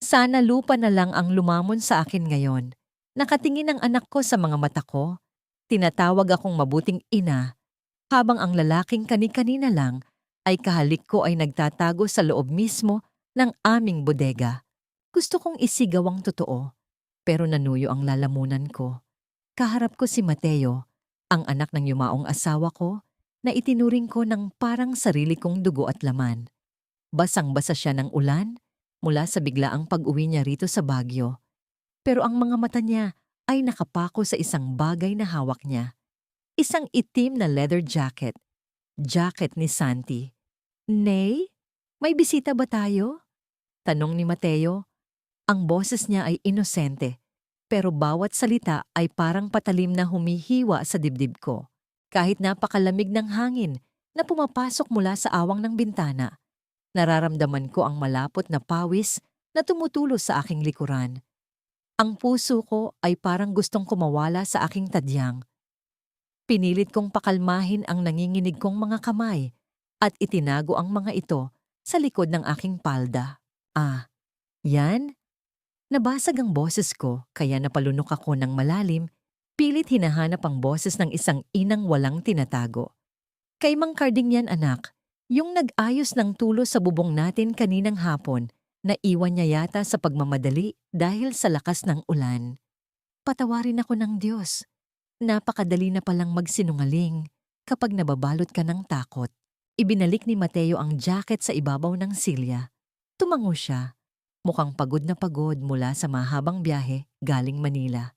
Sana lupa na lang ang lumamon sa akin ngayon. Nakatingin ang anak ko sa mga mata ko. Tinatawag akong mabuting ina, habang ang lalaking kani-kanina lang ay kahalik ko ay nagtatago sa loob mismo ng aming bodega. Gusto kong isigaw ang totoo, pero nanuyo ang lalamunan ko. Kaharap ko si Mateo, ang anak ng yumaong asawa ko, na itinuring ko ng parang sarili kong dugo at laman. Basang-basa siya ng ulan mula sa biglaang pag-uwi niya rito sa Baguio. Pero ang mga mata niya ay nakapako sa isang bagay na hawak niya. Isang itim na leather jacket. Jacket ni Santi. "Nay, may bisita ba tayo?" Tanong ni Mateo. Ang boses niya ay inosente, pero bawat salita ay parang patalim na humihiwa sa dibdib ko. Kahit napakalamig ng hangin na pumapasok mula sa awang ng bintana, nararamdaman ko ang malapot na pawis na tumutulo sa aking likuran. Ang puso ko ay parang gustong kumawala sa aking tadyang. Pinilit kong pakalmahin ang nanginginig kong mga kamay at itinago ang mga ito sa likod ng aking palda. "Ah, yan?" Nabasag ang boses ko kaya napalunok ako ng malalim, pilit hinahanap ang boses ng isang inang walang tinatago. "Kay Mang Carding yan, anak. Yung nag-ayos ng tulo sa bubong natin kaninang hapon, na iwan niya yata sa pagmamadali dahil sa lakas ng ulan." Patawarin ako ng Diyos. Napakadali na palang magsinungaling kapag nababalot ka ng takot. Ibinalik ni Mateo ang jacket sa ibabaw ng silya. Tumango siya, mukhang pagod na pagod mula sa mahabang biyahe galing Manila.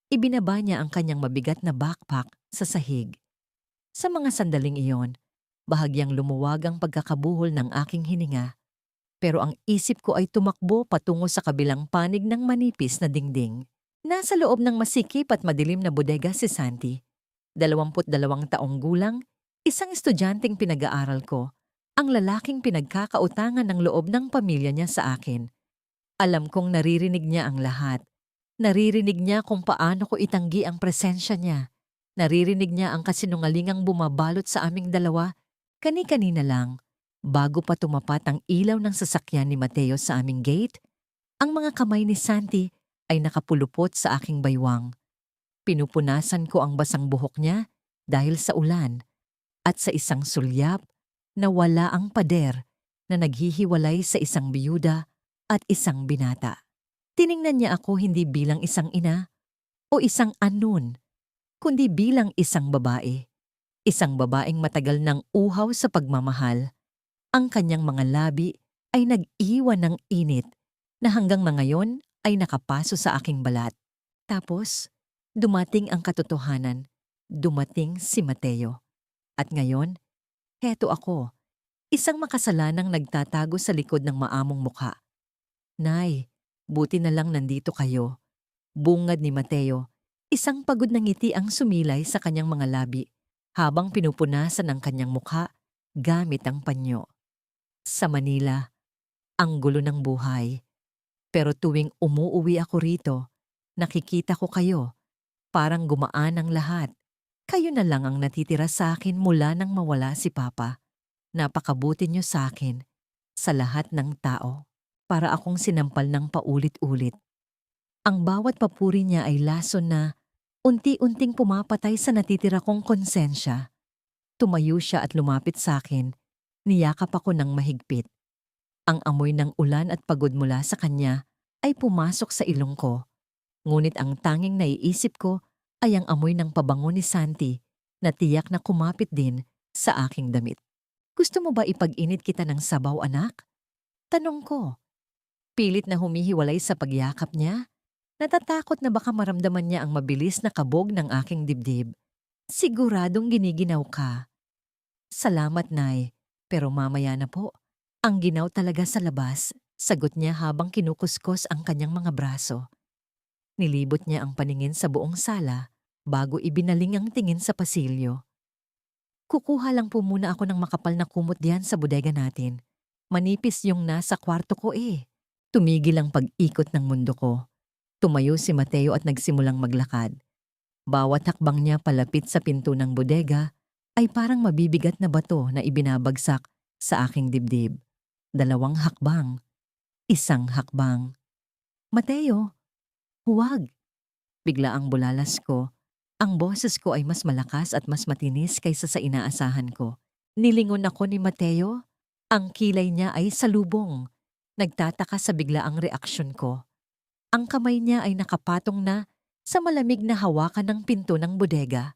Ibinaba niya ang kanyang mabigat na backpack sa sahig. Sa mga sandaling iyon, bahagyang lumuwag ang pagkakabuhol ng aking hininga. Pero ang isip ko ay tumakbo patungo sa kabilang panig ng manipis na dingding. Nasa loob ng masikip at madilim na bodega si Santi. 22 taong gulang, isang estudyanteng pinag-aaral ko, ang lalaking pinagkakautangan ng loob ng pamilya niya sa akin. Alam kong naririnig niya ang lahat. Naririnig niya kung paano ko itanggi ang presensya niya. Naririnig niya ang kasinungalingang bumabalot sa aming dalawa, kani-kanina lang. Bago pa tumapat ang ilaw ng sasakyan ni Mateo sa aming gate, ang mga kamay ni Santi ay nakapulupot sa aking baywang. Pinupunasan ko ang basang buhok niya dahil sa ulan at sa isang sulyap na wala ang pader na naghihiwalay sa isang biyuda at isang binata. Tiningnan niya ako hindi bilang isang ina o isang anon, kundi bilang isang babae. Isang babaeng matagal ng uhaw sa pagmamahal. Ang kanyang mga labi ay nag-iwan ng init na hanggang ngayon ay nakapaso sa aking balat. Tapos, dumating ang katotohanan. Dumating si Mateo. At ngayon, heto ako, isang makasalanang nagtatago sa likod ng maamong mukha. "Nay, buti na lang nandito kayo." Bungad ni Mateo. Isang pagod na ngiti ang sumilay sa kanyang mga labi habang pinupunasan ang kanyang mukha gamit ang panyo. Sa Manila, ang gulo ng buhay. Pero tuwing umuuwi ako rito, nakikita ko kayo. Parang gumaan ang lahat. Kayo na lang ang natitira sa akin mula nang mawala si Papa. Napakabuti niyo sa akin, sa lahat ng tao. Para akong sinampal ng paulit-ulit. Ang bawat papuri niya ay lason na unti-unting pumapatay sa natitira kong konsensya. Tumayo siya at lumapit sa akin. Niyakap ako ng mahigpit. Ang amoy ng ulan at pagod mula sa kanya ay pumasok sa ilong ko. Ngunit ang tanging naiisip ko ay ang amoy ng pabango ni Santi na tiyak na kumapit din sa aking damit. "Gusto mo ba ipag-init kita ng sabaw, anak?" Tanong ko. Pilit na humihiwalay sa pagyakap niya. Natatakot na baka maramdaman niya ang mabilis na kabog ng aking dibdib. "Siguradong giniginaw ka." "Salamat, Nay, pero mamaya na po. Ang ginaw talaga sa labas," sagot niya habang kinukuskos ang kanyang mga braso. Nilibot niya ang paningin sa buong sala bago ibinaling ang tingin sa pasilyo. "Kukuha lang po muna ako ng makapal na kumot diyan sa bodega natin. Manipis yung nasa kwarto ko eh." Tumigil ang pag-ikot ng mundo ko. Tumayo si Mateo at nagsimulang maglakad. Bawat hakbang niya palapit sa pinto ng bodega ay parang mabibigat na bato na ibinabagsak sa aking dibdib. 2 hakbang, 1 hakbang, Mateo, huwag! Bigla ang bulalas ko. Ang boses ko ay mas malakas at mas matinis kaysa sa inaasahan ko. Nilingon ako ni Mateo. Ang kilay niya ay salubong. Nagtataka sa biglaang reaksyon ko. Ang kamay niya ay nakapatong na sa malamig na hawakan ng pinto ng bodega.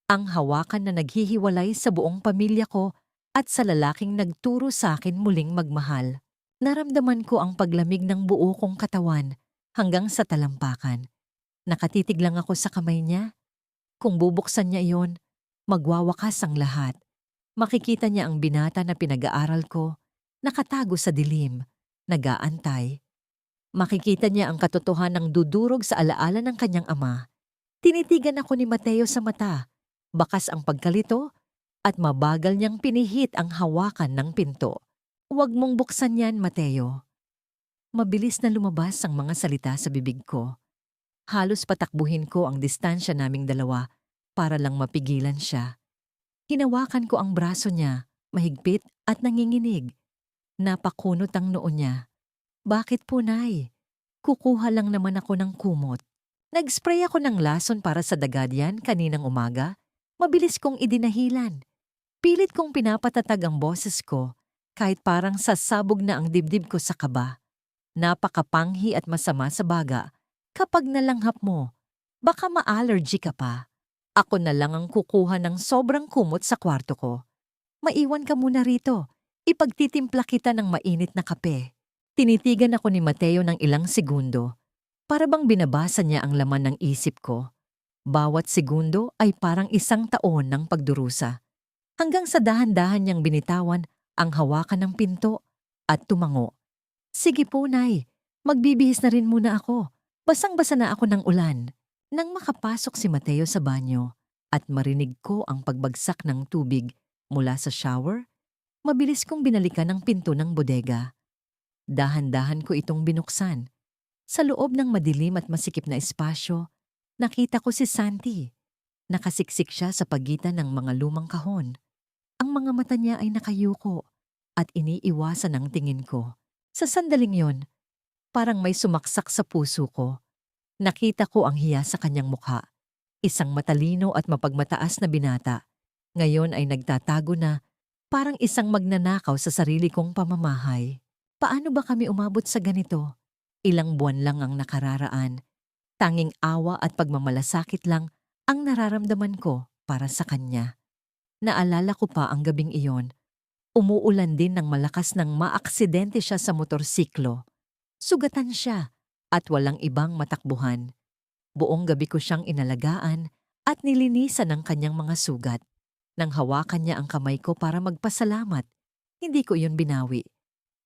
Ang hawakan na naghihiwalay sa buong pamilya ko at sa lalaking nagturo sa akin muling magmahal. Naramdaman ko ang paglamig ng buo kong katawan hanggang sa talampakan. Nakatitig lang ako sa kamay niya. Kung bubuksan niya iyon, magwawakas ang lahat. Makikita niya ang binata na pinag-aaral ko, nakatago sa dilim, nag-aantay. Makikita niya ang katotohanang dudurog sa alaala ng kanyang ama. Tinitigan ako ni Mateo sa mata, bakas ang pagkalito, at mabagal niyang pinihit ang hawakan ng pinto. Huwag mong buksan yan, Mateo. Mabilis na lumabas ang mga salita sa bibig ko. Halos patakbuhin ko ang distansya naming dalawa para lang mapigilan siya. Hinawakan ko ang braso niya, mahigpit at nanginginig. Napakunot ang noo niya. Bakit po, Nay? Kukuha lang naman ako ng kumot. Nag-spray ako ng lason para sa dagad yan kaninang umaga. Mabilis kong idinahilan. Pilit kong pinapatatag ang boses ko kahit parang sasabog na ang dibdib ko sa kaba. Napakapanghi at masama sa baga. Kapag nalanghap mo, baka ma-allergy ka pa. Ako na lang ang kukuha ng sobrang kumot sa kwarto ko. Maiwan ka muna rito. Ipagtitimpla kita ng mainit na kape. Tinitigan ako ni Mateo ng ilang segundo. Para bang binabasa niya ang laman ng isip ko. Bawat segundo ay parang isang taon ng pagdurusa. Hanggang sa dahan-dahan niyang binitawan ang hawakan ng pinto at tumango. Sige po, Nay. Magbibihis na rin muna ako. Basang-basa na ako ng ulan. Nang makapasok si Mateo sa banyo at marinig ko ang pagbagsak ng tubig mula sa shower, mabilis kong binalikan ang pinto ng bodega. Dahan-dahan ko itong binuksan. Sa loob ng madilim at masikip na espasyo, nakita ko si Santi. Nakasiksik siya sa pagitan ng mga lumang kahon. Ang mga mata niya ay nakayuko at iniiwasan ang tingin ko. Sa sandaling yon, parang may sumaksak sa puso ko. Nakita ko ang hiya sa kanyang mukha. Isang matalino at mapagmataas na binata. Ngayon ay nagtatago na, parang isang magnanakaw sa sarili kong pamamahay. Paano ba kami umabot sa ganito? Ilang buwan lang ang nakararaan. Tanging awa at pagmamalasakit lang ang nararamdaman ko para sa kanya. Naalala ko pa ang gabing iyon. Umuulan din ng malakas nang maaksidente siya sa motorsiklo. Sugatan siya at walang ibang matakbuhan. Buong gabi ko siyang inalagaan at nilinisan ng kanyang mga sugat. Nang hawakan niya ang kamay ko para magpasalamat, hindi ko iyon binawi.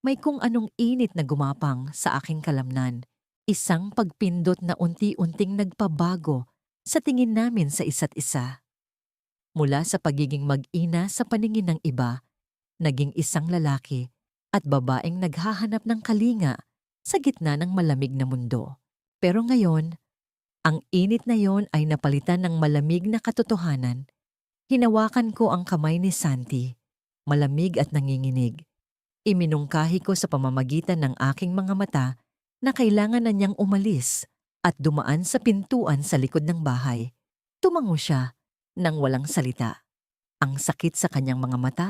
May kung anong init na gumapang sa aking kalamnan. Isang pagpindot na unti-unting nagpabago sa tingin namin sa isa't isa. Mula sa pagiging mag-ina sa paningin ng iba, naging isang lalaki at babaeng naghahanap ng kalinga sa gitna ng malamig na mundo. Pero ngayon, ang init na yon ay napalitan ng malamig na katotohanan. Hinawakan ko ang kamay ni Santi, malamig at nanginginig. Iminungkahi ko sa pamamagitan ng aking mga mata na kailangan na niyang umalis at dumaan sa pintuan sa likod ng bahay. Tumango siya nang walang salita. Ang sakit sa kanyang mga mata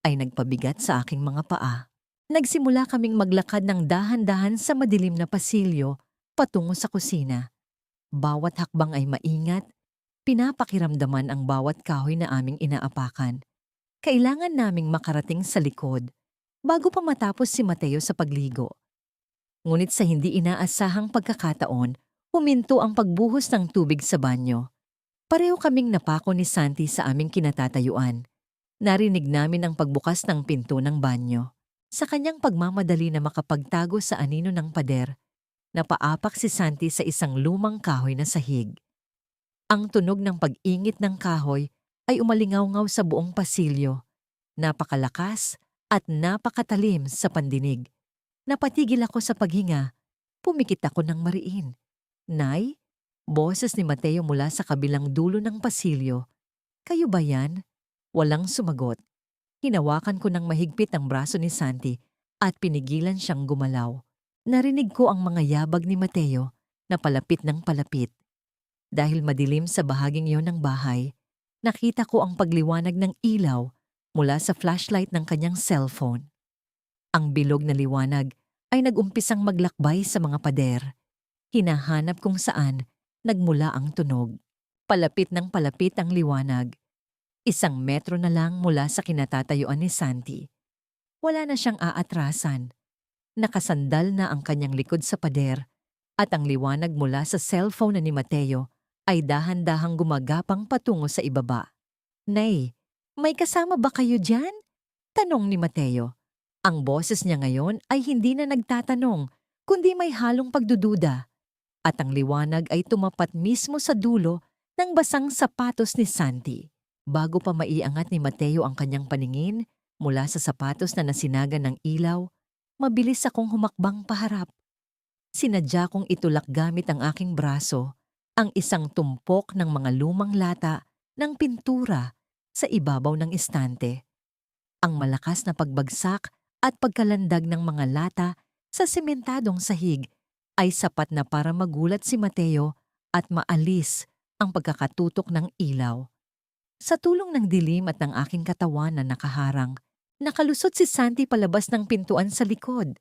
ay nagpabigat sa aking mga paa. Nagsimula kaming maglakad ng dahan-dahan sa madilim na pasilyo patungo sa kusina. Bawat hakbang ay maingat, pinapakiramdaman ang bawat kahoy na aming inaapakan. Kailangan naming makarating sa likod bago pa matapos si Mateo sa pagligo. Ngunit sa hindi inaasahang pagkakataon, huminto ang pagbuhos ng tubig sa banyo. Pareho kaming napako ni Santi sa aming kinatatayuan. Narinig namin ang pagbukas ng pinto ng banyo. Sa kanyang pagmamadali na makapagtago sa anino ng pader, napaapak si Santi sa isang lumang kahoy na sahig. Ang tunog ng pag-ingit ng kahoy ay umalingaw-ngaw sa buong pasilyo. Napakalakas at napakatalim sa pandinig. Napatigil ako sa paghinga. Pumikit ako ng mariin. Nay? Boses ni Mateo mula sa kabilang dulo ng pasilyo. Kayo ba yan? Walang sumagot. Hinawakan ko ng mahigpit ang braso ni Santi at pinigilan siyang gumalaw. Narinig ko ang mga yabag ni Mateo na palapit ng palapit. Dahil madilim sa bahaging yon ng bahay, nakita ko ang pagliwanag ng ilaw mula sa flashlight ng kanyang cellphone. Ang bilog na liwanag ay nag-umpisang maglakbay sa mga pader. Hinahanap kung saan nagmula ang tunog. Palapit ng palapit ang liwanag. 1 metro na lang mula sa kinatatayuan ni Santi. Wala na siyang aatrasan. Nakasandal na ang kanyang likod sa pader at ang liwanag mula sa cellphone na ni Mateo ay dahan-dahang gumagapang patungo sa ibaba. "Nay, may kasama ba kayo dyan?" Tanong ni Mateo. Ang boses niya ngayon ay hindi na nagtatanong, kundi may halong pagdududa. At ang liwanag ay tumapat mismo sa dulo ng basang sapatos ni Santi. Bago pa maiangat ni Mateo ang kanyang paningin mula sa sapatos na nasinagan ng ilaw, mabilis akong humakbang paharap. Sinadya kong itulak gamit ang aking braso ang isang tumpok ng mga lumang lata ng pintura sa ibabaw ng istante. Ang malakas na pagbagsak at pagkalandag ng mga lata sa sementadong sahig ay sapat na para magulat si Mateo at maalis ang pagkakatutok ng ilaw. Sa tulong ng dilim at ng aking katawan na nakaharang, nakalusot si Santi palabas ng pintuan sa likod,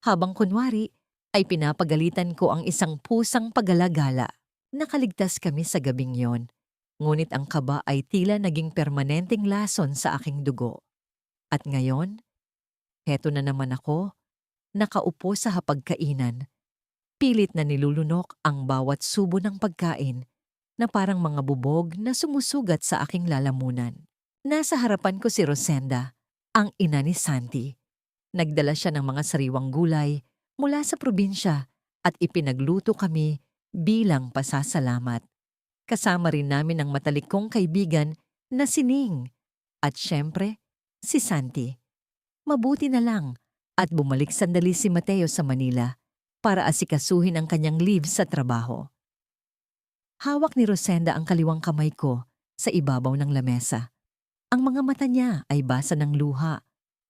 habang kunwari ay pinapagalitan ko ang isang pusang paggalagala. Nakaligtas kami sa gabing yon, ngunit ang kaba ay tila naging permanenteng lason sa aking dugo. At ngayon, heto na naman ako, nakaupo sa hapagkainan, pilit na nilulunok ang bawat subo ng pagkain na parang mga bubog na sumusugat sa aking lalamunan. Nasa harapan ko si Rosenda, ang ina ni Santi. Nagdala siya ng mga sariwang gulay mula sa probinsya at ipinagluto kami bilang pasasalamat. Kasama rin namin ang matalikong kaibigan na si Ning at syempre si Santi. Mabuti na lang at bumalik sandali si Mateo sa Manila para asikasuhin ang kanyang leave sa trabaho. Hawak ni Rosenda ang kaliwang kamay ko sa ibabaw ng lamesa. Ang mga mata niya ay basa ng luha,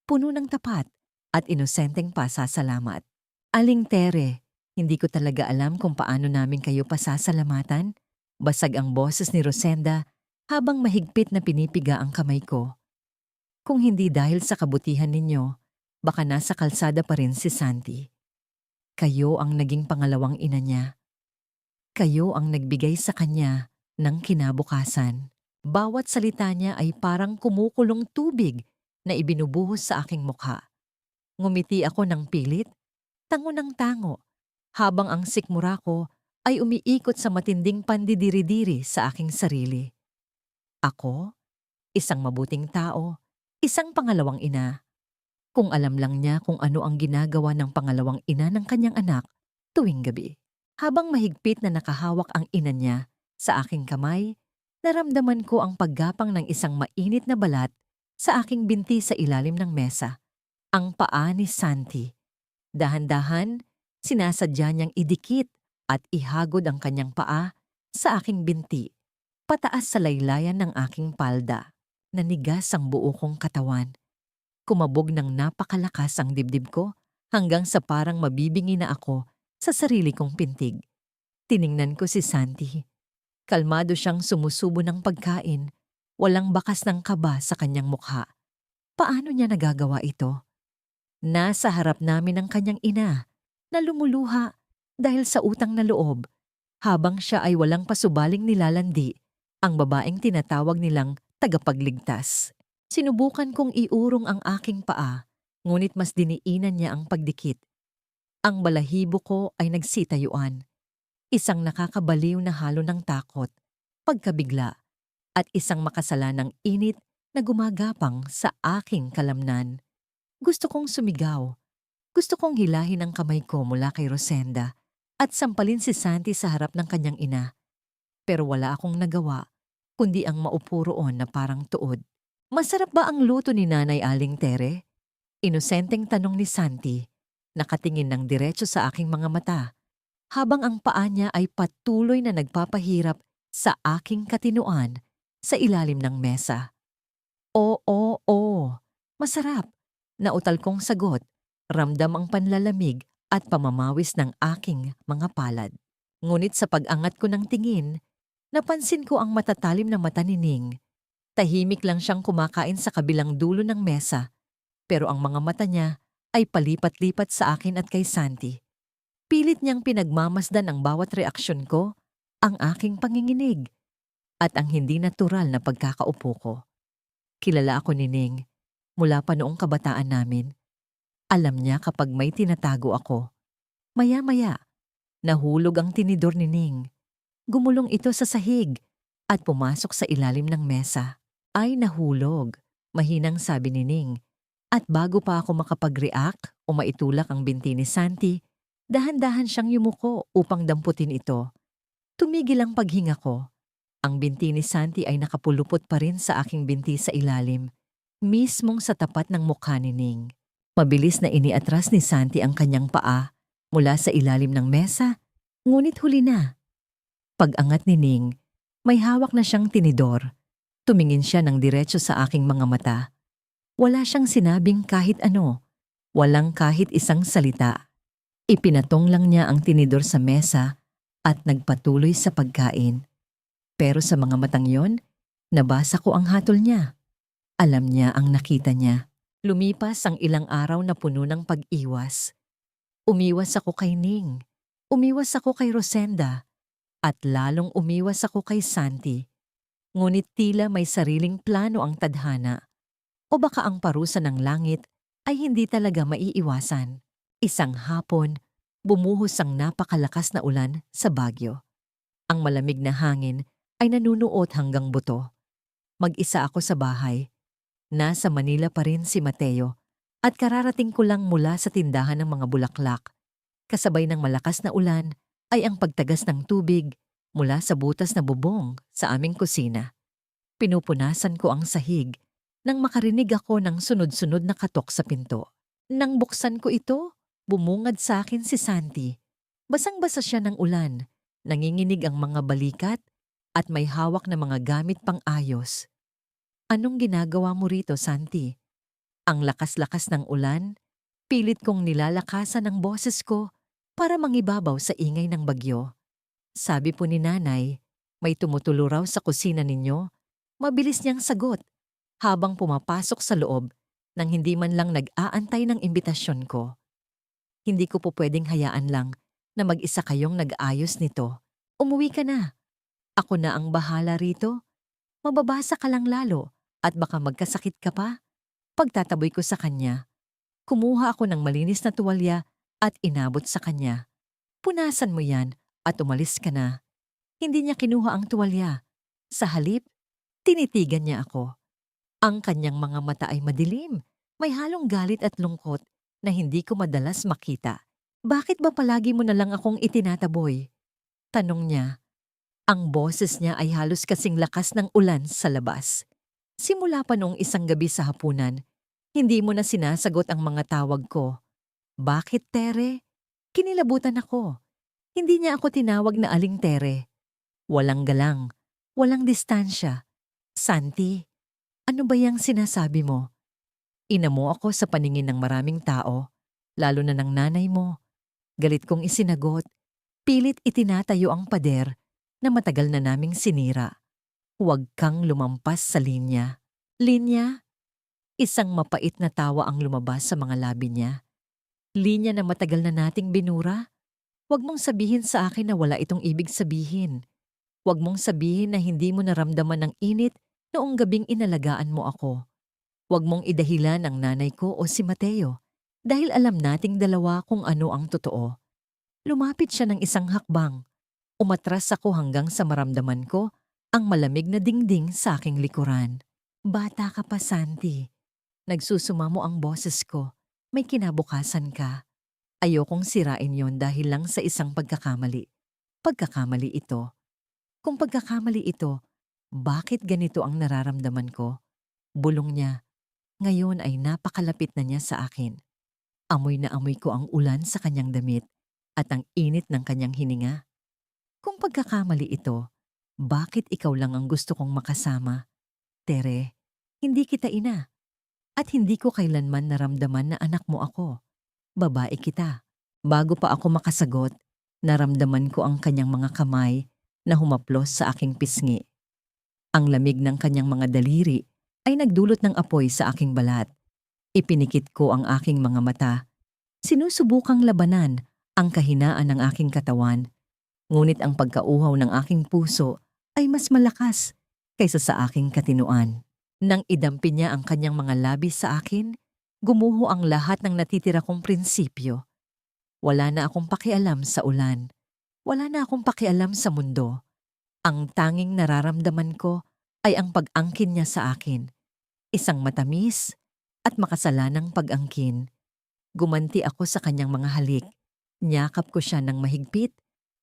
puno ng tapat at inosenteng pasasalamat. "Aling Tere, hindi ko talaga alam kung paano namin kayo pasasalamatan." Basag ang boses ni Rosenda habang mahigpit na pinipiga ang kamay ko. "Kung hindi dahil sa kabutihan ninyo, baka nasa kalsada pa rin si Santi. Kayo ang naging pangalawang ina niya. Kayo ang nagbigay sa kanya ng kinabukasan." Bawat salita niya ay parang kumukulong tubig na ibinubuhos sa aking mukha. Ngumiti ako ng pilit, tango ng tango, habang ang sikmura ko ay umiikot sa matinding pandidiri-diri sa aking sarili. Ako, isang mabuting tao, isang pangalawang ina. Kung alam lang niya kung ano ang ginagawa ng pangalawang ina ng kanyang anak tuwing gabi. Habang mahigpit na nakahawak ang ina niya sa aking kamay, naramdaman ko ang paggapang ng isang mainit na balat sa aking binti sa ilalim ng mesa. Ang paa ni Santi. Dahan-dahan, sinasadya niyang idikit at ihagod ang kanyang paa sa aking binti, pataas sa laylayan ng aking palda. Nanigas ang buo kong katawan. Kumabog ng napakalakas ang dibdib ko hanggang sa parang mabibingi na ako sa sarili kong pintig. Tiningnan ko si Santi. Kalmado siyang sumusubo ng pagkain, walang bakas ng kaba sa kanyang mukha. Paano niya nagagawa ito? Nasa harap namin ang kanyang ina na lumuluha dahil sa utang na loob, habang siya ay walang pasubaling nilalandi ang babaeng tinatawag nilang tagapagligtas. Sinubukan kong iurong ang aking paa, ngunit mas diniinan niya ang pagdikit. Ang balahibo ko ay nagsitayuan. Isang nakakabaliw na halo ng takot, pagkabigla, at isang makasalanang init na gumagapang sa aking kalamnan. Gusto kong sumigaw. Gusto kong hilahin ang kamay ko mula kay Rosenda at sampalin si Santi sa harap ng kanyang ina. Pero wala akong nagawa, kundi ang maupo roon na parang tuod. "Masarap ba ang luto ni Nanay Aling Tere?" Inosenteng tanong ni Santi, nakatingin ng diretso sa aking mga mata, habang ang paa niya ay patuloy na nagpapahirap sa aking katinuan sa ilalim ng mesa. Oo, masarap. Nautal kong sagot, ramdam ang panlalamig at pamamawis ng aking mga palad. Ngunit sa pag-angat ko ng tingin, napansin ko ang matatalim na mata ni Ning. Tahimik lang siyang kumakain sa kabilang dulo ng mesa, pero ang mga mata niya ay palipat-lipat sa akin at kay Santi. Pilit niyang pinagmamasdan ang bawat reaksyon ko, ang aking panginginig, at ang hindi natural na pagkakaupo ko. Kilala ako ni Ning mula pa noong kabataan namin. Alam niya kapag may tinatago ako. Maya-maya, nahulog ang tinidor ni Ning. Gumulong ito sa sahig at pumasok sa ilalim ng mesa. Ay nahulog, mahinang sabi ni Ning. At bago pa ako makapag-react o maitulak ang binti ni Santi, dahan-dahan siyang yumuko upang damputin ito. Tumigil ang paghinga ko. Ang binti ni Santi ay nakapulupot pa rin sa aking binti sa ilalim, mismong sa tapat ng mukha ni Ning. Mabilis na iniatras ni Santi ang kanyang paa mula sa ilalim ng mesa, ngunit huli na. Pag-angat ni Ning, may hawak na siyang tinidor. Tumingin siya ng diretso sa aking mga mata. Wala siyang sinabing kahit ano, walang kahit isang salita. Ipinatong lang niya ang tinidor sa mesa at nagpatuloy sa pagkain. Pero sa mga matang yon, nabasa ko ang hatol niya. Alam niya ang nakita niya. Lumipas ang ilang araw na puno ng pag-iwas. Umiwas ako kay Ning, umiwas ako kay Rosenda, at lalong umiwas ako kay Santi. Ngunit tila may sariling plano ang tadhana. O baka ang parusa ng langit ay hindi talaga maiiwasan. Isang hapon, bumuhos ang napakalakas na ulan sa Baguio. Ang malamig na hangin ay nanunuot hanggang buto. Mag-isa ako sa bahay. Nasa Manila pa rin si Mateo at kararating ko lang mula sa tindahan ng mga bulaklak. Kasabay ng malakas na ulan ay ang pagtagas ng tubig mula sa butas na bubong sa aming kusina. Pinupunasan ko ang sahig nang makarinig ako ng sunod-sunod na katok sa pinto. Nang buksan ko ito, bumungad sa akin si Santi. Basang-basa siya ng ulan, nanginginig ang mga balikat at may hawak na mga gamit pang ayos. Anong ginagawa mo rito, Santi? Ang lakas-lakas ng ulan, pilit kong nilalakasan ang boses ko para mangibabaw sa ingay ng bagyo. Sabi po ni Nanay, may tumutulo raw sa kusina ninyo. Mabilis niyang sagot habang pumapasok sa loob nang hindi man lang nag-aantay ng imbitasyon ko. Hindi ko po pwedeng hayaan lang na mag-isa kayong nag-ayos nito. Umuwi ka na. Ako na ang bahala rito. Mababasa ka lang lalo at baka magkasakit ka pa. Pagtataboy ko sa kanya. Kumuha ako ng malinis na tuwalya at inabot sa kanya. Punasan mo yan at umalis ka na. Hindi niya kinuha ang tuwalya. Sa halip, tinitigan niya ako. Ang kanyang mga mata ay madilim, may halong galit at lungkot na hindi ko madalas makita. Bakit ba palagi mo na lang akong itinataboy? Tanong niya. Ang boses niya ay halos kasing lakas ng ulan sa labas. Simula pa noong isang gabi sa hapunan, hindi mo na sinasagot ang mga tawag ko. Bakit, Tere? Kinilabutan ako. Hindi niya ako tinawag na Aling Tere. Walang galang, walang distansya. Santi, ano ba yang sinasabi mo? Ina mo ako sa paningin ng maraming tao, lalo na ng nanay mo. Galit kong isinagot, pilit itinatayo ang pader na matagal na naming sinira. Huwag kang lumampas sa linya. Linya? Isang mapait na tawa ang lumabas sa mga labi niya. Linya na matagal na nating binura? Huwag mong sabihin sa akin na wala itong ibig sabihin. Huwag mong sabihin na hindi mo naramdaman ng init noong gabing inalagaan mo ako. Huwag mong idahilan ang nanay ko o si Mateo dahil alam nating dalawa kung ano ang totoo. Lumapit siya ng isang hakbang. Umatras ako hanggang sa maramdaman ko ang malamig na dingding sa aking likuran. Bata ka pa, Santi. Nagsusumamo ang boses ko. May kinabukasan ka. Ayokong sirain yon dahil lang sa isang pagkakamali. Pagkakamali ito. Kung pagkakamali ito, bakit ganito ang nararamdaman ko? Bulong niya. Ngayon ay napakalapit na niya sa akin. Amoy na amoy ko ang ulan sa kanyang damit at ang init ng kanyang hininga. Kung pagkakamali ito, bakit ikaw lang ang gusto kong makasama? Tere, hindi kita ina. At hindi ko kailanman naramdaman na anak mo ako. Babae kita. Bago pa ako makasagot, naramdaman ko ang kanyang mga kamay na humaplos sa aking pisngi. Ang lamig ng kanyang mga daliri ay nagdulot ng apoy sa aking balat. Ipinikit ko ang aking mga mata. Sinusubukang labanan ang kahinaan ng aking katawan, ngunit ang pagkauhaw ng aking puso ay mas malakas kaysa sa aking katinuan. Nang idampi niya ang kanyang mga labi sa akin, gumuho ang lahat ng natitira kong prinsipyo. Wala na akong pakialam sa ulan. Wala na akong pakialam sa mundo. Ang tanging nararamdaman ko ay ang pag-angkin niya sa akin. Isang matamis at makasalanang pag-angkin. Gumanti ako sa kanyang mga halik. Niyakap ko siya ng mahigpit.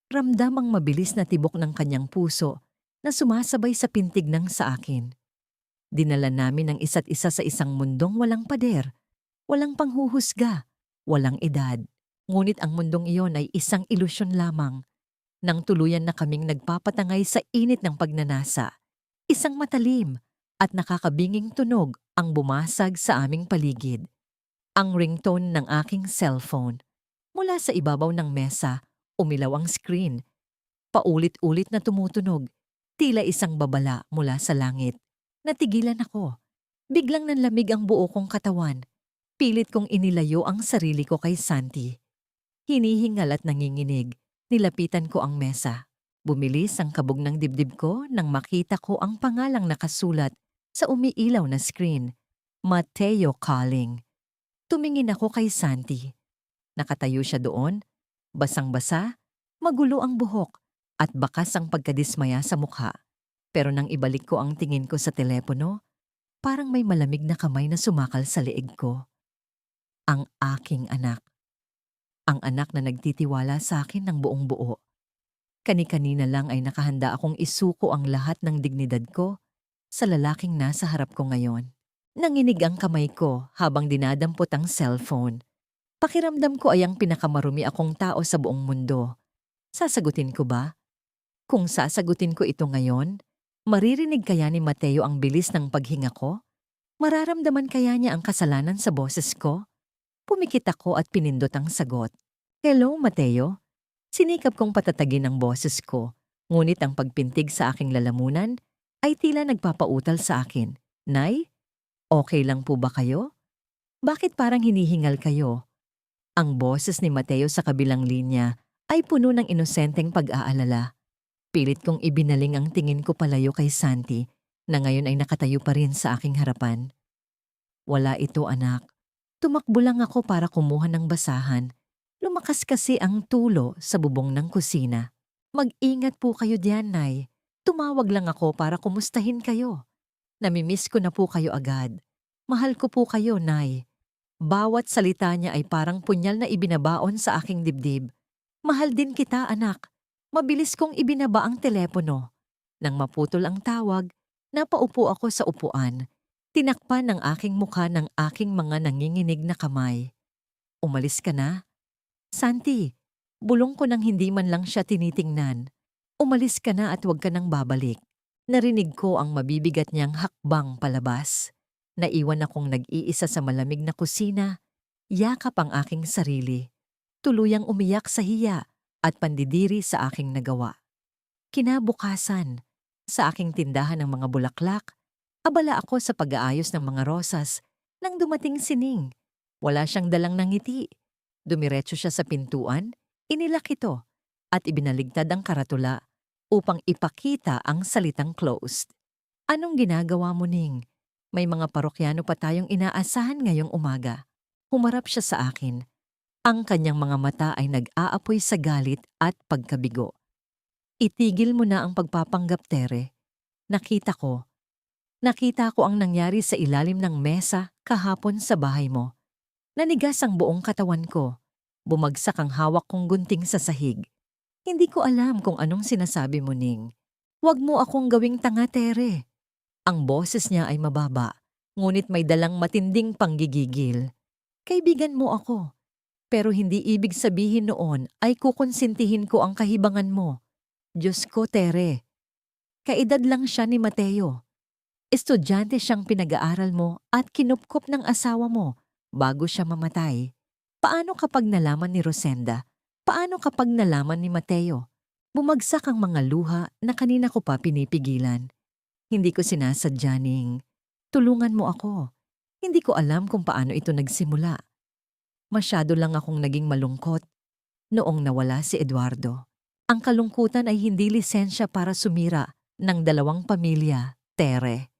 Ramdam ang mabilis na tibok ng kanyang puso na sumasabay sa pintig ng sa akin. Dinala namin ang isa't isa sa isang mundong walang pader, walang panghuhusga, walang edad. Ngunit ang mundong iyon ay isang ilusyon lamang. Nang tuluyan na kaming nagpapatangay sa init ng pagnanasa, isang matalim at nakakabinging tunog ang bumasag sa aming paligid. Ang ringtone ng aking cellphone. Mula sa ibabaw ng mesa, umilaw ang screen. Paulit-ulit na tumutunog, tila isang babala mula sa langit. Natigilan ako. Biglang nanlamig ang buo kong katawan. Pilit kong inilayo ang sarili ko kay Santi. Hinihingal at nanginginig. Nilapitan ko ang mesa. Bumilis ang kabog ng dibdib ko nang makita ko ang pangalang nakasulat sa umiilaw na screen. Mateo Calling. Tumingin ako kay Santi. Nakatayo siya doon, basang-basa, magulo ang buhok, at bakas ang pagkadismaya sa mukha. Pero nang ibalik ko ang tingin ko sa telepono, parang may malamig na kamay na sumakal sa leeg ko. Ang aking anak. Ang anak na nagtitiwala sa akin ng buong buo. Kani-kanina lang ay nakahanda akong isuko ang lahat ng dignidad ko sa lalaking nasa harap ko ngayon. Nanginig ang kamay ko habang dinadampot ang cellphone. Pakiramdam ko ay ang pinakamarumi akong tao sa buong mundo. Sasagutin ko ba? Kung sasagutin ko ito ngayon, maririnig kaya ni Mateo ang bilis ng paghinga ko? Mararamdaman kaya niya ang kasalanan sa boses ko? Pumikit ako at pinindot ang sagot. Hello, Mateo? Sinikap kong patatagin ang boses ko, ngunit ang pagpintig sa aking lalamunan ay tila nagpapautal sa akin. Nay, okay lang po ba kayo? Bakit parang hinihingal kayo? Ang boses ni Mateo sa kabilang linya ay puno ng inosenteng pag-aalala. Pilit kong ibinaling ang tingin ko palayo kay Santi na ngayon ay nakatayo pa rin sa aking harapan. Wala ito, anak. Tumakbo lang ako para kumuha ng basahan. Lumakas kasi ang tulo sa bubong ng kusina. Mag-ingat po kayo diyan, Nay. Tumawag lang ako para kumustahin kayo. Namimiss ko na po kayo agad. Mahal ko po kayo, Nay. Bawat salita niya ay parang punyal na ibinabaon sa aking dibdib. Mahal din kita, anak. Mabilis kong ibinaba ang telepono. Nang maputol ang tawag, napaupo ako sa upuan. Tinakpan ng aking mukha ng aking mga nanginginig na kamay. Umalis ka na? Santi, bulong ko nang hindi man lang siya tinitingnan. Umalis ka na at huwag ka nang babalik. Narinig ko ang mabibigat niyang hakbang palabas. Naiwan akong nag-iisa sa malamig na kusina. Yakap ang aking sarili. Tuluyang umiyak sa hiya at pandidiri sa aking nagawa. Kinabukasan, sa aking tindahan ng mga bulaklak, abala ako sa pag-aayos ng mga rosas nang dumating si Ning. Wala siyang dalang ng ngiti. Dumiretso siya sa pintuan, inilak ito, at ibinaligtad ang karatula upang ipakita ang salitang closed. Anong ginagawa mo, Ning? May mga parokyano pa tayong inaasahan ngayong umaga. Humarap siya sa akin. Ang kanyang mga mata ay nag-aapoy sa galit at pagkabigo. Itigil mo na ang pagpapanggap, Tere. Nakita ko ang nangyari sa ilalim ng mesa kahapon sa bahay mo. Nanigas ang buong katawan ko. Bumagsak ang hawak kong gunting sa sahig. Hindi ko alam kung anong sinasabi mo, Ning. Huwag mo akong gawing tanga, Tere. Ang boses niya ay mababa, ngunit may dalang matinding panggigigil. Kaibigan mo ako, pero hindi ibig sabihin noon ay kukonsintihin ko ang kahibangan mo. Diyos ko, Tere. Kaedad lang siya ni Mateo. Estudyante siyang pinag-aaral mo at kinupkop ng asawa mo bago siya mamatay. Paano kapag nalaman ni Rosenda? Paano kapag nalaman ni Mateo? Bumagsak ang mga luha na kanina ko pa pinipigilan. Hindi ko sinasadya ning, tulungan mo ako. Hindi ko alam kung paano ito nagsimula. Masyado lang akong naging malungkot noong nawala si Eduardo. Ang kalungkutan ay hindi lisensya para sumira ng dalawang pamilya, Tere.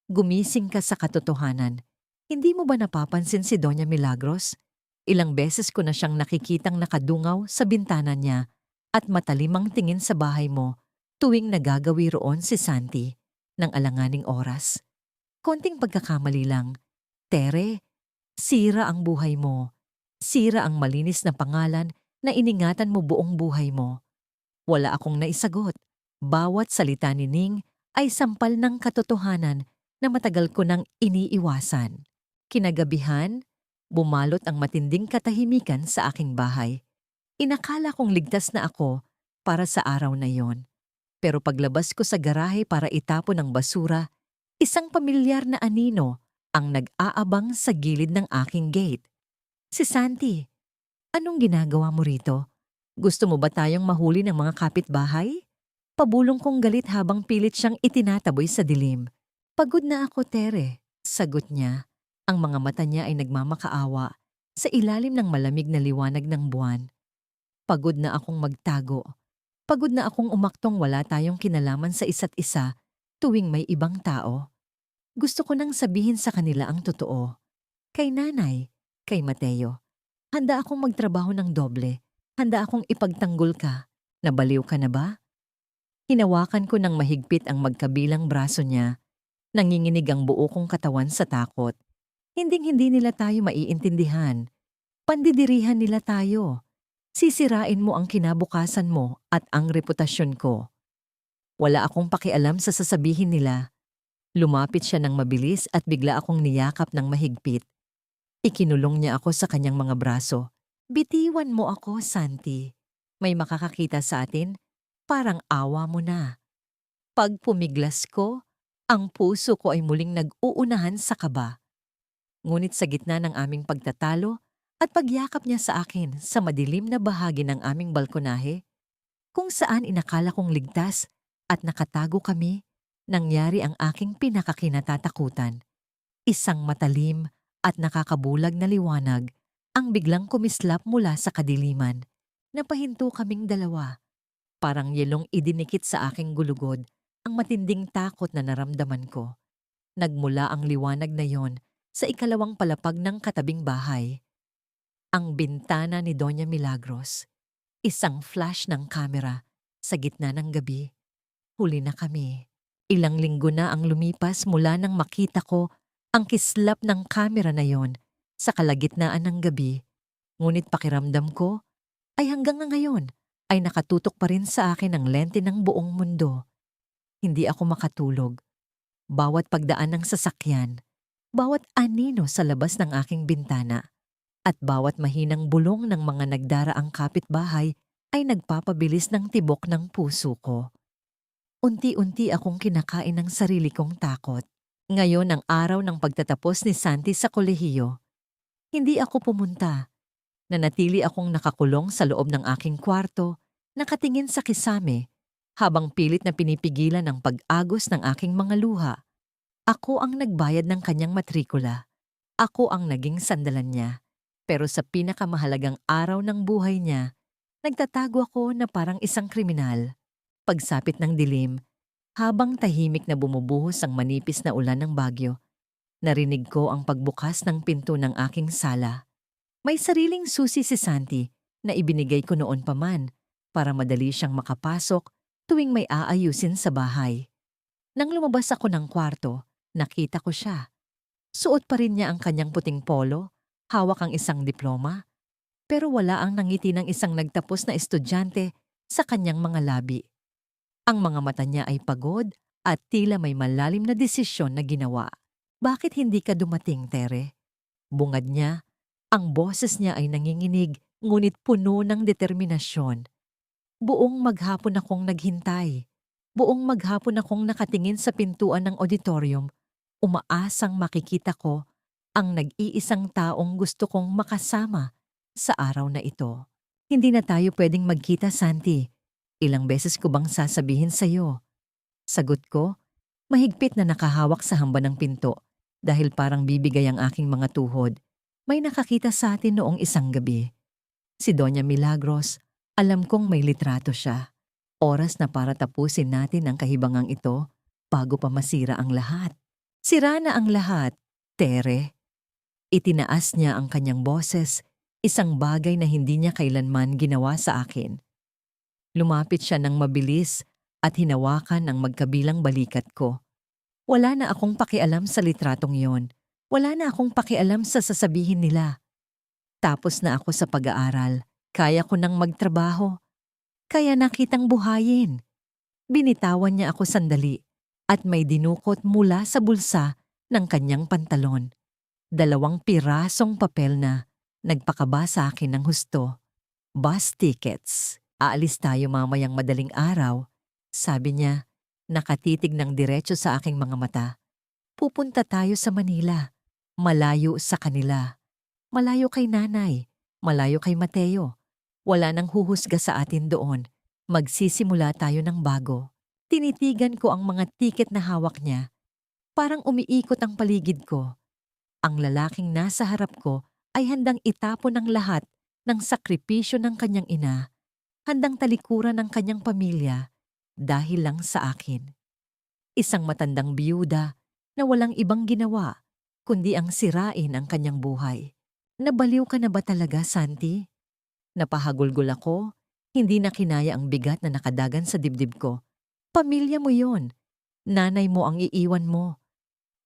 Gumising ka sa katotohanan. Hindi mo ba napapansin si Doña Milagros? Ilang beses ko na siyang nakikitang nakadungaw sa bintana niya at matalimang tingin sa bahay mo tuwing nagagawi roon si Santi ng alanganing oras. Konting pagkakamali lang. Tere, sira ang buhay mo. Sira ang malinis na pangalan na iningatan mo buong buhay mo. Wala akong naisagot. Bawat salita ni Ning ay sampal ng katotohanan na matagal ko nang iniiwasan. Kinagabihan, bumalot ang matinding katahimikan sa aking bahay. Inakala kong ligtas na ako para sa araw na yon. Pero paglabas ko sa garahe para itapon ang basura, isang pamilyar na anino ang nag-aabang sa gilid ng aking gate. Si Santi, anong ginagawa mo rito? Gusto mo ba tayong mahuli ng mga kapitbahay? Pabulong kong galit habang pilit siyang itinataboy sa dilim. Pagod na ako, Tere, sagot niya. Ang mga mata niya ay nagmamakaawa sa ilalim ng malamig na liwanag ng buwan. Pagod na akong magtago. Pagod na akong umaktong wala tayong kinalaman sa isa't isa tuwing may ibang tao. Gusto ko nang sabihin sa kanila ang totoo. Kay nanay, kay Mateo. Handa akong magtrabaho ng doble. Handa akong ipagtanggol ka. Nabaliw ka na ba? Hinawakan ko ng mahigpit ang magkabilang braso niya. Nanginginig ang buo kong katawan sa takot. Hinding-hindi nila tayo maiintindihan. Pandidirihan nila tayo. Sisirain mo ang kinabukasan mo at ang reputasyon ko. Wala akong pakialam sa sasabihin nila. Lumapit siya ng mabilis at bigla akong niyakap ng mahigpit. Ikinulong niya ako sa kanyang mga braso. Bitiwan mo ako, Santi. May makakakita sa atin? Parang awa mo na. Pag pumiglas ko, ang puso ko ay muling nag-uunahan sa kaba. Ngunit sa gitna ng aming pagtatalo at pagyakap niya sa akin sa madilim na bahagi ng aming balkonahe, kung saan inakala kong ligtas at nakatago kami, nangyari ang aking pinakakinatatakutan. Isang matalim at nakakabulag na liwanag ang biglang kumislap mula sa kadiliman. Napahinto kaming dalawa. Parang yelong idinikit sa aking gulugod ang matinding takot na naramdaman ko. Nagmula ang liwanag na yon sa ikalawang palapag ng katabing bahay. Ang bintana ni Doña Milagros. Isang flash ng kamera sa gitna ng gabi. Huli na kami. Ilang linggo na ang lumipas mula nang makita ko ang kislap ng kamera na yon sa kalagitnaan ng gabi. Ngunit pakiramdam ko ay hanggang ngayon ay nakatutok pa rin sa akin ang lente ng buong mundo. Hindi ako makatulog. Bawat pagdaan ng sasakyan, bawat anino sa labas ng aking bintana, at bawat mahinang bulong ng mga nagdaraang kapitbahay ay nagpapabilis ng tibok ng puso ko. Unti-unti akong kinakain ng sarili kong takot. Ngayon ang araw ng pagtatapos ni Santi sa kolehiyo. Hindi ako pumunta. Nanatili akong nakakulong sa loob ng aking kwarto, nakatingin sa kisame, habang pilit na pinipigilan ang pag-agos ng aking mga luha. Ako ang nagbayad ng kanyang matrikula. Ako ang naging sandalan niya. Pero sa pinakamahalagang araw ng buhay niya, nagtatago ako na parang isang kriminal. Pagsapit ng dilim, habang tahimik na bumubuhos ang manipis na ulan ng bagyo, narinig ko ang pagbukas ng pinto ng aking sala. May sariling susi si Santi na ibinigay ko noon pa man para madali siyang makapasok tuwing may aayusin sa bahay. Nang lumabas ako ng kwarto, nakita ko siya. Suot pa rin niya ang kanyang puting polo, hawak ang isang diploma, pero wala ang nangiti ng isang nagtapos na estudyante sa kanyang mga labi. Ang mga mata niya ay pagod at tila may malalim na desisyon na ginawa. Bakit hindi ka dumating, Tere? Bungad niya. Ang boses niya ay nanginginig ngunit puno ng determinasyon. Buong maghapon akong naghintay. Buong maghapon akong nakatingin sa pintuan ng auditorium, umaasang makikita ko ang nag-iisang taong gusto kong makasama sa araw na ito. Hindi na tayo pwedeng magkita, Santi. Ilang beses ko bang sasabihin sa'yo? Sagot ko, mahigpit na nakahawak sa hamba ng pinto dahil parang bibigay ang aking mga tuhod. May nakakita sa atin noong isang gabi. Si Doña Milagros, alam kong may litrato siya. Oras na para tapusin natin ang kahibangang ito bago pa masira ang lahat. Sira na ang lahat, Tere. Itinaas niya ang kanyang boses, isang bagay na hindi niya kailanman ginawa sa akin. Lumapit siya ng mabilis at hinawakan ang magkabilang balikat ko. Wala na akong pakialam sa litratong yon. Wala na akong pakialam sa sasabihin nila. Tapos na ako sa pag-aaral. Kaya ko nang magtrabaho. Kaya nakitang buhayin. Binitawan niya ako sandali at may dinukot mula sa bulsa ng kanyang pantalon. 2 pirasong papel na nagpakaba sa akin ng husto. Bus tickets. Aalis tayo mamayang madaling araw. Sabi niya, nakatitig ng diretso sa aking mga mata. Pupunta tayo sa Manila. Malayo sa kanila. Malayo kay nanay. Malayo kay Mateo. Wala nang huhusga sa atin doon. Magsisimula tayo ng bago. Tinitigan ko ang mga tiket na hawak niya. Parang umiikot ang paligid ko. Ang lalaking nasa harap ko ay handang itapon ang lahat ng sakripisyo ng kanyang ina. Handang talikuran ng kanyang pamilya dahil lang sa akin. Isang matandang biyuda na walang ibang ginawa kundi ang sirain ang kanyang buhay. Nabaliw ka na ba talaga, Santi? Napahagulgol ako, hindi na kinaya ang bigat na nakadagan sa dibdib ko. Pamilya mo yon. Nanay mo ang iiwan mo.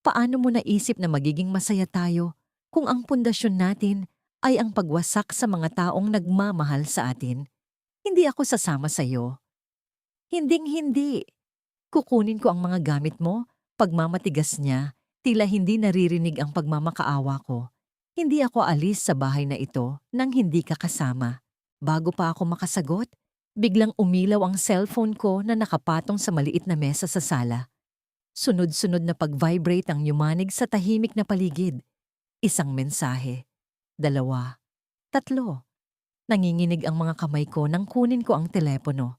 Paano mo naisip na magiging masaya tayo kung ang pundasyon natin ay ang pagwasak sa mga taong nagmamahal sa atin? Hindi ako sasama sa'yo. Hinding-hindi. Kukunin ko ang mga gamit mo, pagmamatigas niya, tila hindi naririnig ang pagmamakaawa ko. Hindi ako alis sa bahay na ito nang hindi ka kasama. Bago pa ako makasagot, biglang umilaw ang cellphone ko na nakapatong sa maliit na mesa sa sala. Sunod-sunod na pag-vibrate ang yumanig sa tahimik na paligid. Isang mensahe. 2, 3. Nanginginig ang mga kamay ko nang kunin ko ang telepono.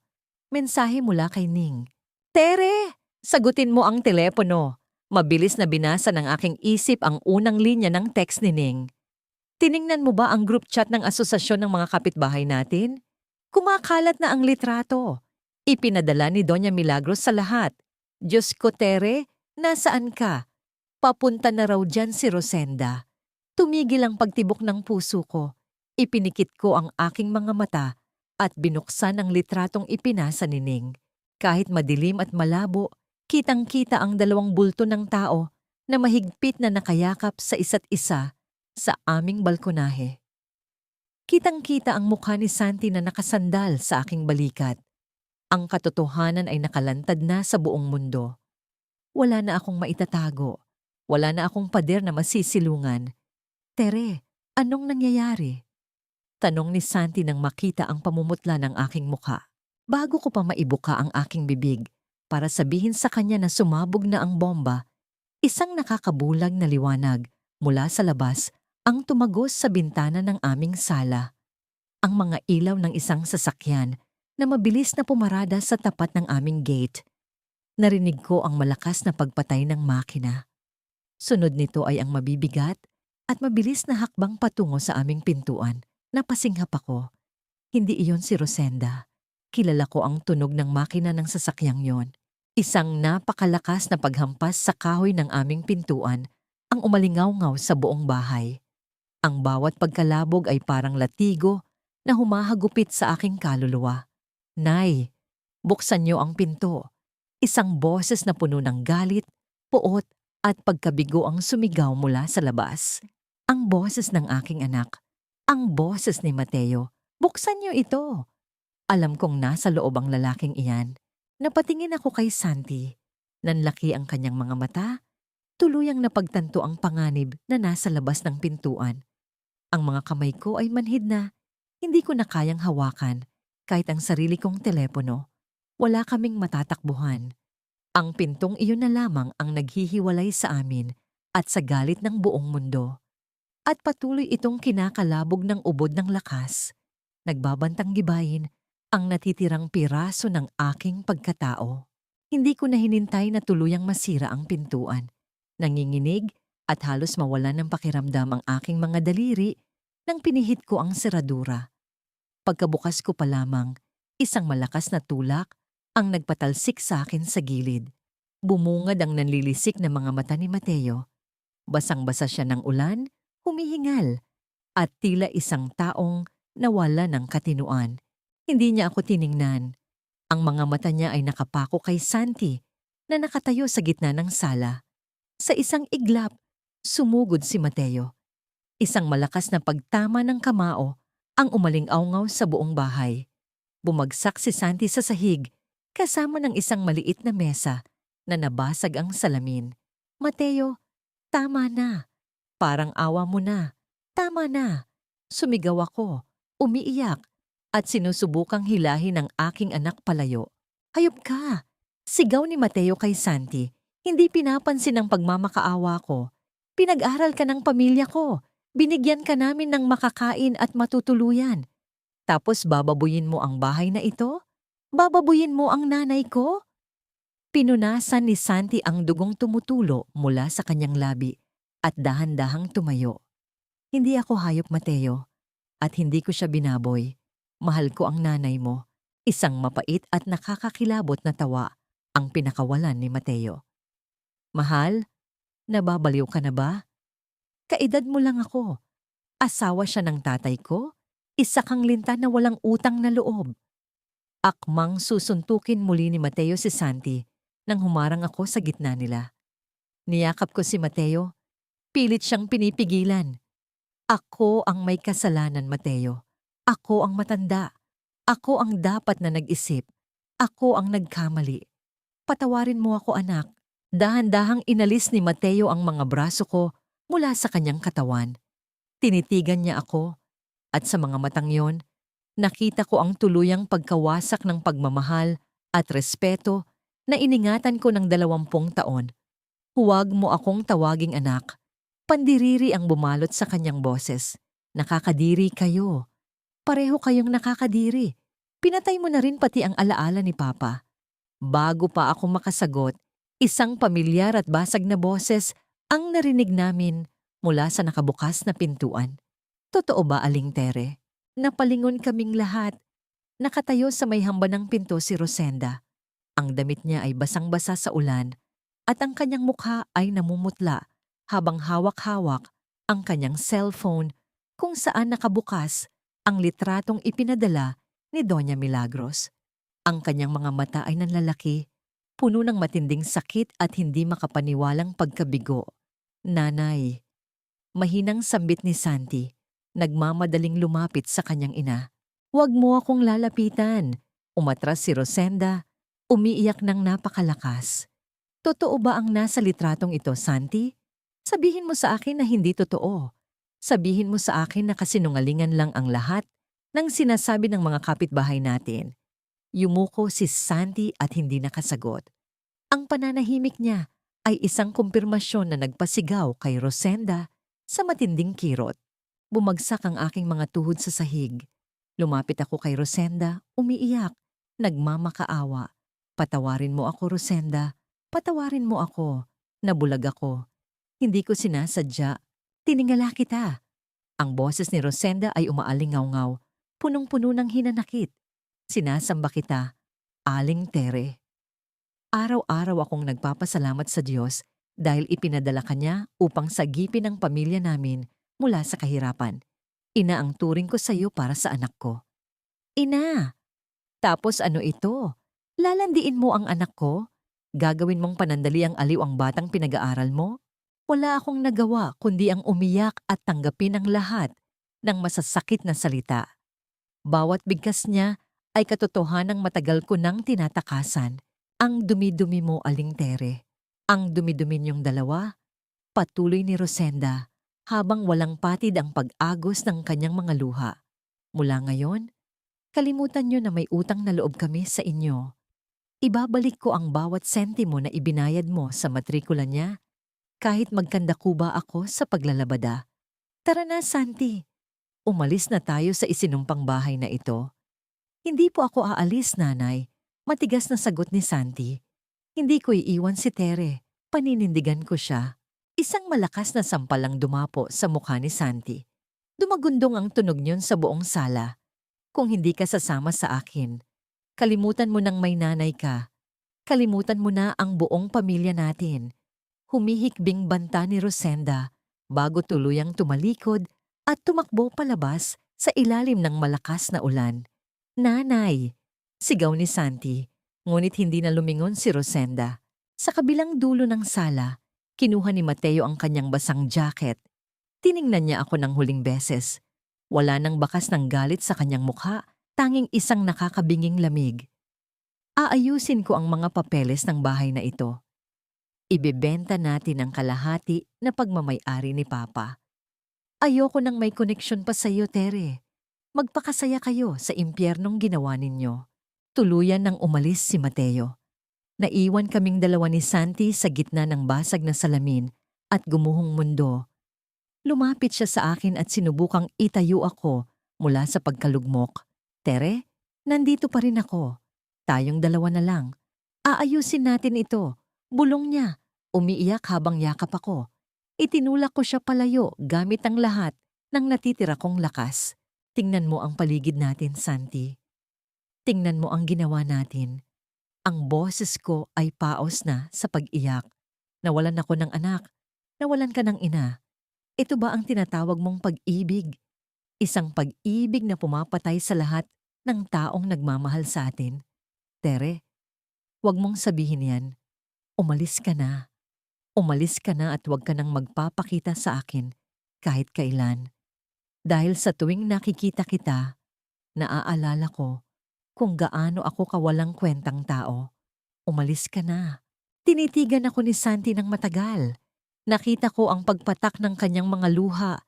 Mensahe mula kay Ning. Tere! Sagutin mo ang telepono. Mabilis na binasa ng aking isip ang unang linya ng text ni Ning. Tiningnan mo ba ang group chat ng asosasyon ng mga kapitbahay natin? Kumakalat na ang litrato. Ipinadala ni Doña Milagros sa lahat. Diyos ko, Tere, nasaan ka? Papunta na raw dyan si Rosenda. Tumigil ang pagtibok ng puso ko. Ipinikit ko ang aking mga mata at binuksan ang litratong ipinasa ni Ning. Kahit madilim at malabo, kitang-kita ang 2 bulto ng tao na mahigpit na nakayakap sa isa't isa sa aming balkonahe. Kitang-kita ang mukha ni Santi na nakasandal sa aking balikat. Ang katotohanan ay nakalantad na sa buong mundo. Wala na akong maitatago. Wala na akong pader na masisilungan. Tere, anong nangyayari? Tanong ni Santi nang makita ang pamumutla ng aking mukha. Bago ko pa maibuka ang aking bibig para sabihin sa kanya na sumabog na ang bomba, isang nakakabulag na liwanag mula sa labas ang tumagos sa bintana ng aming sala. Ang mga ilaw ng isang sasakyan na mabilis na pumarada sa tapat ng aming gate. Narinig ko ang malakas na pagpatay ng makina. Sunod nito ay ang mabibigat at mabilis na hakbang patungo sa aming pintuan. Napasinghap ako. Hindi iyon si Rosenda. Kilala ko ang tunog ng makina ng sasakyang yon. Isang napakalakas na paghampas sa kahoy ng aming pintuan ang umalingaw-ngaw sa buong bahay. Ang bawat pagkalabog ay parang latigo na humahagupit sa aking kaluluwa. Nay, buksan niyo ang pinto. Isang boses na puno ng galit, puot at pagkabigo ang sumigaw mula sa labas. Ang boses ng aking anak. Ang boses ni Mateo. Buksan niyo ito. Alam kong nasa loob ang lalaking iyan. Napatingin ako kay Santi. Nanlaki ang kanyang mga mata. Tuluyang napagtanto ang panganib na nasa labas ng pintuan. Ang mga kamay ko ay manhid na. Hindi ko na kayang hawakan kahit ang sarili kong telepono. Wala kaming matatakbuhan. Ang pintong iyon na lamang ang naghihiwalay sa amin at sa galit ng buong mundo. at patuloy itong kinakalabog ng ubod ng lakas. Nagbabantang gibayin ang natitirang piraso ng aking pagkatao. Hindi ko na hinintay na tuluyang masira ang pintuan. Nanginginig at halos mawalan ng pakiramdam ang aking mga daliri nang pinihit ko ang seradura. Pagkabukas ko pa lamang, isang malakas na tulak ang nagpatalsik sa akin sa gilid. Bumungad ang nanlilisik na mga mata ni Mateo. Basang-basa siya ng ulan, humihingal, at tila isang taong nawala ng katinuan. Hindi niya ako tiningnan. Ang mga mata niya ay nakapako kay Santi na nakatayo sa gitna ng sala. Sa isang iglap, sumugod si Mateo. Isang malakas na pagtama ng kamao ang umaling-awngaw sa buong bahay. Bumagsak si Santi sa sahig kasama ng isang maliit na mesa na nabasag ang salamin. Mateo, tama na. Parang awa mo na. Tama na. Sumigaw ako, umiiyak, at sinusubukang hilahin ang aking anak palayo. Hayop ka! Sigaw ni Mateo kay Santi. Hindi pinapansin ang pagmamakaawa ko. Pinag-aral ka ng pamilya ko. Binigyan ka namin ng makakain at matutuluyan. Tapos bababuyin mo ang bahay na ito? Bababuyin mo ang nanay ko? Pinunasan ni Santi ang dugong tumutulo mula sa kanyang labi at dahan-dahang tumayo. Hindi ako hayop, Mateo, at hindi ko siya binaboy. Mahal ko ang nanay mo. Isang mapait at nakakakilabot na tawa ang pinakawalan ni Mateo. Mahal, nababaliw ka na ba? Kaedad mo lang ako. Asawa siya ng tatay ko. Isa kang linta na walang utang na loob. Akmang susuntukin muli ni Mateo si Santi nang humarang ako sa gitna nila. Niyakap ko si Mateo. Pilit siyang pinipigilan. Ako ang may kasalanan, Mateo. Ako ang matanda. Ako ang dapat na nag-isip. Ako ang nagkamali. Patawarin mo ako, anak. Dahan-dahang inalis ni Mateo ang mga braso ko mula sa kanyang katawan. Tinitigan niya ako, at sa mga matang yon, nakita ko ang tuluyang pagkawasak ng pagmamahal at respeto na iningatan ko ng 20 taon. Huwag mo akong tawaging anak. Pandiriri ang bumalot sa kanyang boses. Nakakadiri kayo. Pareho kayong nakakadiri. Pinatay mo na rin pati ang alaala ni Papa. Bago pa ako makasagot, isang pamilyar at basag na boses ang narinig namin mula sa nakabukas na pintuan. Totoo ba, Aling Tere? Napalingon kaming lahat. Nakatayo sa may hamba ng pinto si Rosenda. Ang damit niya ay basang-basa sa ulan at ang kanyang mukha ay namumutla habang hawak-hawak ang kanyang cellphone kung saan nakabukas ang litratong ipinadala ni Doña Milagros. Ang kanyang mga mata ay nanlalaki, puno ng matinding sakit at hindi makapaniwalang pagkabigo. Nanay, mahinang sambit ni Santi, nagmamadaling lumapit sa kanyang ina. Huwag mo akong lalapitan. Umatras si Rosenda, umiiyak ng napakalakas. Totoo ba ang nasa litratong ito, Santi? Sabihin mo sa akin na hindi totoo. Sabihin mo sa akin na kasinungalingan lang ang lahat ng sinasabi ng mga kapitbahay natin. Yumuko si Santi at hindi nakasagot. Ang pananahimik niya ay isang kumpirmasyon na nagpasigaw kay Rosenda sa matinding kirot. Bumagsak ang aking mga tuhod sa sahig. Lumapit ako kay Rosenda, umiiyak, nagmamakaawa. Patawarin mo ako, Rosenda. Patawarin mo ako. Nabulag ako. Hindi ko sinasadya. Tiningala kita. Ang boses ni Rosenda ay umaalingaw-ngaw, punong-puno ng hinanakit. Sinasamba kita, Aling Tere. Araw-araw akong nagpapasalamat sa Diyos dahil ipinadala ka niya upang sagipin ang pamilya namin mula sa kahirapan. Ina ang turing ko sa iyo para sa anak ko. Ina! Tapos ano ito? Lalandiin mo ang anak ko? Gagawin mong panandali ang aliw ang batang pinag-aaral mo? Wala akong nagawa kundi ang umiyak at tanggapin ang lahat ng masasakit na salita. Bawat bigkas niya ay katotohanang matagal ko nang tinatakasan. Ang dumi-dumi mo, Aling Tere. Ang dumi-dumi niyong dalawa. Patuloy ni Rosenda habang walang patid ang pag-agos ng kanyang mga luha. Mula ngayon, kalimutan niyo na may utang na loob kami sa inyo. Ibabalik ko ang bawat sentimo na ibinayad mo sa matrikula niya kahit magkandakuba ako sa paglalabada. Tara na, Santi. Umalis na tayo sa isinumpang bahay na ito. Hindi po ako aalis, nanay. Matigas na sagot ni Santi. Hindi ko iiwan si Tere. Paninindigan ko siya. Isang malakas na sampalang dumapo sa mukha ni Santi. Dumagundong ang tunog niyon sa buong sala. Kung hindi ka sasama sa akin, kalimutan mo nang may nanay ka. Kalimutan mo na ang buong pamilya natin. Humihikbing banta ni Rosenda bago tuluyang tumalikod at tumakbo palabas sa ilalim ng malakas na ulan. Nanay! Sigaw ni Santi, ngunit hindi na lumingon si Rosenda. Sa kabilang dulo ng sala, kinuha ni Mateo ang kanyang basang jacket. Tiningnan niya ako ng huling beses. Wala nang bakas ng galit sa kanyang mukha, tanging isang nakakabinging lamig. Aayusin ko ang mga papeles ng bahay na ito. Ibebenta natin ang kalahati na pagmamay-ari ni Papa. Ayoko nang may koneksyon pa sa iyo, Tere. Magpakasaya kayo sa impyernong ginawa ninyo. Tuluyan nang umalis si Mateo. Naiwan kaming dalawa ni Santi sa gitna ng basag na salamin at gumuhong mundo. Lumapit siya sa akin at sinubukang itayo ako mula sa pagkalugmok. Tere, nandito pa rin ako. Tayong dalawa na lang. Aayusin natin ito. Bulong niya. Umiiyak habang yakap ako. Itinulak ko siya palayo gamit ang lahat ng natitira kong lakas. Tingnan mo ang paligid natin, Santi. Tingnan mo ang ginawa natin. Ang boses ko ay paos na sa pag-iyak. Nawalan ako ng anak. Nawalan ka ng ina. Ito ba ang tinatawag mong pag-ibig? Isang pag-ibig na pumapatay sa lahat ng taong nagmamahal sa atin. Tere, huwag mong sabihin yan. Umalis ka na. Umalis ka na at huwag ka nang magpapakita sa akin kahit kailan. Dahil sa tuwing nakikita kita, naaalala ko kung gaano ako kawalang kwentang tao. Umalis ka na. Tinitigan ako ni Santi ng matagal. Nakita ko ang pagpatak ng kanyang mga luha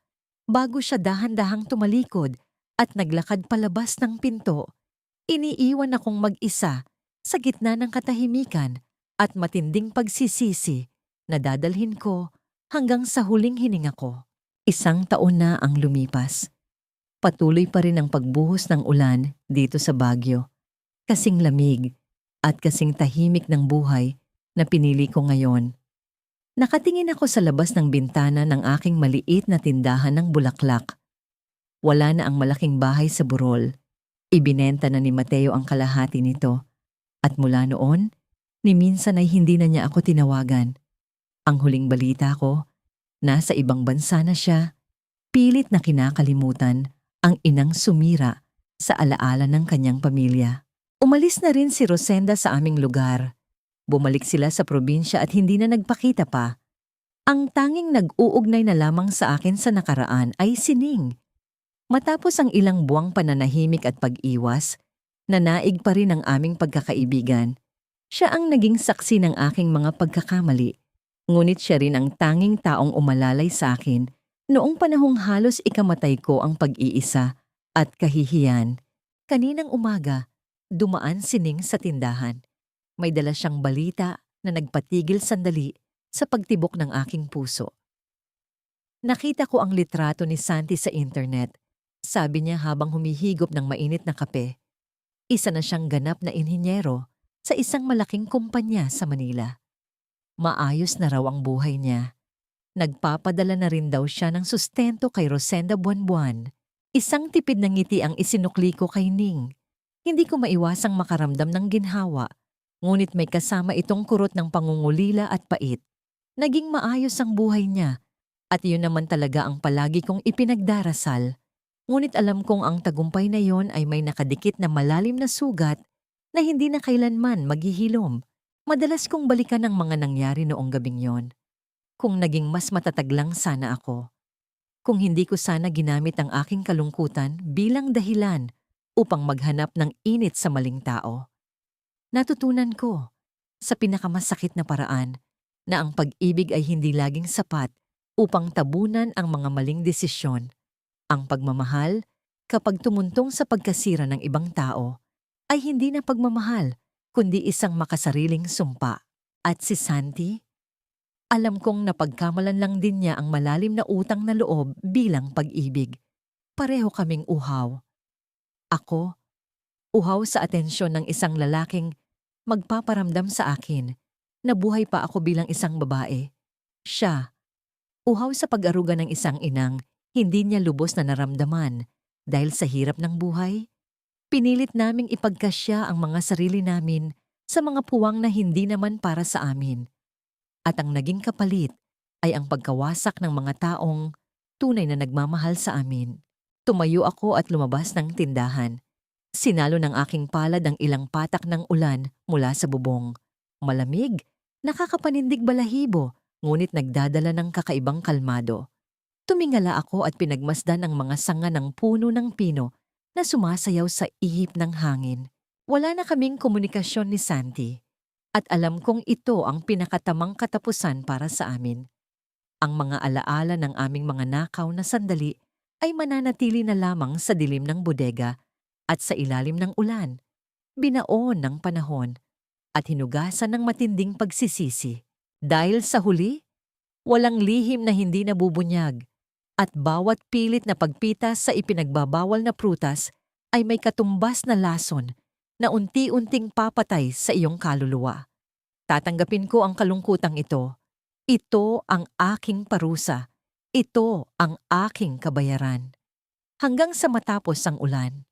bago siya dahan-dahang tumalikod at naglakad palabas ng pinto. Iniiwan akong mag-isa sa gitna ng katahimikan at matinding pagsisisi na dadalhin ko hanggang sa huling hininga ko. 1 taon na ang lumipas. Patuloy pa rin ang pagbuhos ng ulan dito sa Baguio. Kasing lamig at kasing tahimik ng buhay na pinili ko ngayon. Nakatingin ako sa labas ng bintana ng aking maliit na tindahan ng bulaklak. Wala na ang malaking bahay sa burol. Ibinenta na ni Mateo ang kalahati nito. At mula noon, ni minsan ay hindi na niya ako tinawagan. Ang huling balita ko, nasa ibang bansa na siya. Pilit na kinakalimutan ang inang sumira sa alaala ng kanyang pamilya. Umalis na rin si Rosenda sa aming lugar. Bumalik sila sa probinsya at hindi na nagpakita pa. Ang tanging nag-uugnay na lamang sa akin sa nakaraan ay sining. Matapos ang ilang buwang pananahimik at pag-iwas, nanaig pa rin ang aming pagkakaibigan. Siya ang naging saksi ng aking mga pagkakamali. Ngunit siya rin ang tanging taong umalalay sa akin noong panahong halos ikamatay ko ang pag-iisa at kahihiyan. Kaninang umaga, dumaan sining sa tindahan. May dala siyang balita na nagpatigil sandali sa pagtibok ng aking puso. Nakita ko ang litrato ni Santi sa internet. Sabi niya habang humihigop ng mainit na kape. Isa na siyang ganap na inhinyero sa isang malaking kumpanya sa Manila. Maayos na raw ang buhay niya. Nagpapadala na rin daw siya ng sustento kay Rosenda buwan-buwan. Isang tipid na ngiti ang isinukli ko kay Ning. Hindi ko maiwasang makaramdam ng ginhawa. Ngunit may kasama itong kurot ng pangungulila at pait. Naging maayos ang buhay niya at yun naman talaga ang palagi kong ipinagdarasal. Ngunit alam kong ang tagumpay na yon ay may nakadikit na malalim na sugat na hindi na kailanman maghihilom. Madalas kong balikan ang mga nangyari noong gabing yon. Kung naging mas matatag lang sana ako. Kung hindi ko sana ginamit ang aking kalungkutan bilang dahilan upang maghanap ng init sa maling tao. Natutunan ko, sa pinakamasakit na paraan, na ang pag-ibig ay hindi laging sapat upang tabunan ang mga maling desisyon. Ang pagmamahal, kapag tumuntong sa pagkasira ng ibang tao, ay hindi na pagmamahal, kundi isang makasariling sumpa. At si Santi? Alam kong napagkamalan lang din niya ang malalim na utang na loob bilang pag-ibig. Pareho kaming uhaw. Ako, uhaw sa atensyon ng isang lalaking magpaparamdam sa akin na buhay pa ako bilang isang babae. Siya, uhaw sa pag-aruga ng isang inang hindi niya lubos na naramdaman dahil sa hirap ng buhay. Pinilit naming ipagkasya ang mga sarili namin sa mga puwang na hindi naman para sa amin. At ang naging kapalit ay ang pagkawasak ng mga taong tunay na nagmamahal sa amin. Tumayo ako at lumabas ng tindahan. Sinalo ng aking palad ang ilang patak ng ulan mula sa bubong. Malamig, nakakapanindig balahibo, ngunit nagdadala ng kakaibang kalmado. Tumingala ako at pinagmasdan ang mga sanga ng puno ng pino na sumasayaw sa ihip ng hangin. Wala na kaming komunikasyon ni Santi at alam kong ito ang pinakatamang katapusan para sa amin. Ang mga alaala ng aming mga nakaw na sandali ay mananatili na lamang sa dilim ng bodega at sa ilalim ng ulan, binaon ng panahon at hinugasan ng matinding pagsisisi. Dahil sa huli, walang lihim na hindi nabubunyag at bawat pilit na pagpitas sa ipinagbabawal na prutas ay may katumbas na lason na unti-unting papatay sa iyong kaluluwa. Tatanggapin ko ang kalungkutang ito. Ito ang aking parusa. Ito ang aking kabayaran. Hanggang sa matapos ang ulan.